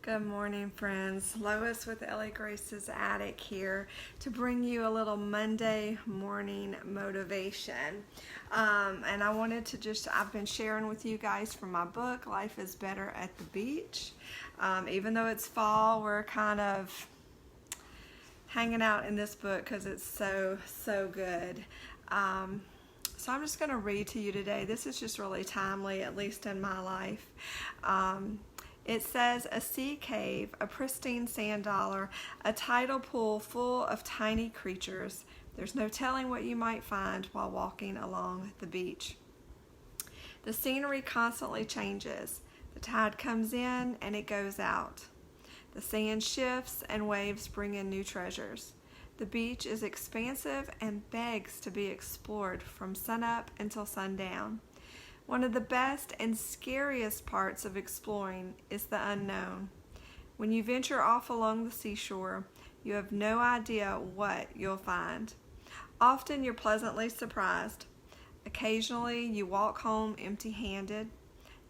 Good morning, friends. Lois with Ellie Grace's Attic here to bring you a little Monday morning motivation. And I wanted to I've been sharing with you guys from my book, Life is Better at the Beach. Even though it's fall, we're kind of hanging out in this book because it's so good. So I'm just going to read to you today. This is just really timely, at least in my life. It says, a sea cave, a pristine sand dollar, a tidal pool full of tiny creatures. There's no telling what you might find while walking along the beach. The scenery constantly changes. The tide comes in and it goes out. The sand shifts and waves bring in new treasures. The beach is expansive and begs to be explored from sunup until sundown. One of the best and scariest parts of exploring is the unknown. When you venture off along the seashore, you have no idea what you'll find. Often you're pleasantly surprised. Occasionally you walk home empty-handed,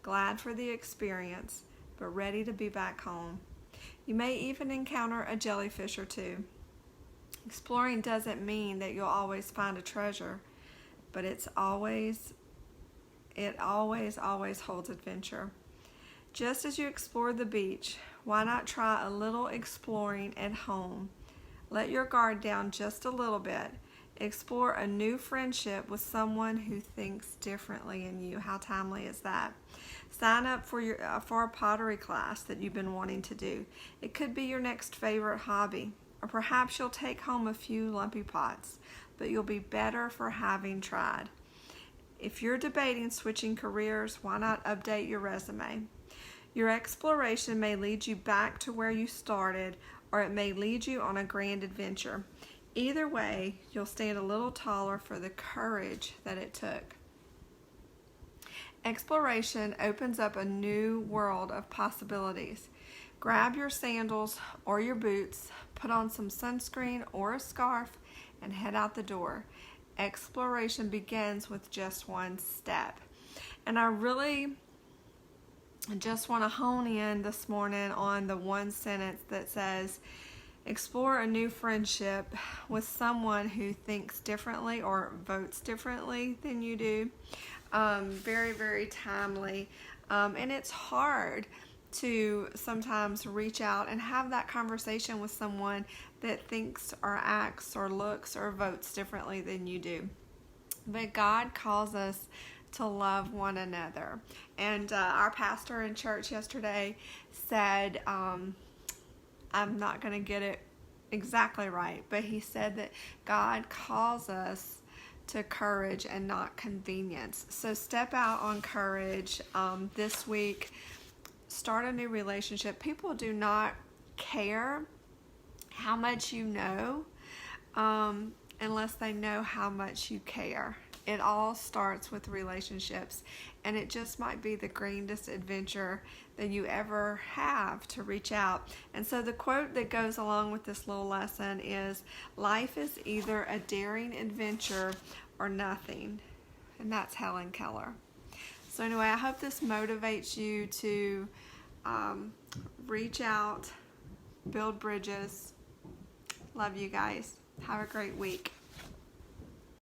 glad for the experience, but ready to be back home. You may even encounter a jellyfish or two. Exploring doesn't mean that you'll always find a treasure, but it always holds adventure. Just as you explore the beach, why not try a little exploring at home? Let your guard down just a little bit. Explore a new friendship with someone who thinks differently than you. How timely is that? Sign up for a pottery class that you've been wanting to do. It could be your next favorite hobby, or perhaps you'll take home a few lumpy pots, but you'll be better for having tried. If you're debating switching careers, why not update your resume? Your exploration may lead you back to where you started, or it may lead you on a grand adventure. Either way, you'll stand a little taller for the courage that it took. Exploration opens up a new world of possibilities. Grab your sandals or your boots, put on some sunscreen or a scarf, and head out the door. Exploration begins with just one step. And I really just want to hone in this morning on the one sentence that says, explore a new friendship with someone who thinks differently or votes differently than you do. Very timely. And it's hard to sometimes reach out and have that conversation with someone that thinks or acts or looks or votes differently than you do. But God calls us to love one another. And our pastor in church yesterday said, I'm not going to get it exactly right, but he said that God calls us to courage and not convenience. So step out on courage this week. Start a new relationship. People do not care how much you know unless they know how much you care. It all starts with relationships, and it just might be the grandest adventure that you ever have to reach out. And so the quote that goes along with this little lesson is, life is either a daring adventure or nothing. And that's Helen Keller. So anyway, I hope this motivates you to reach out, build bridges. Love you guys. Have a great week.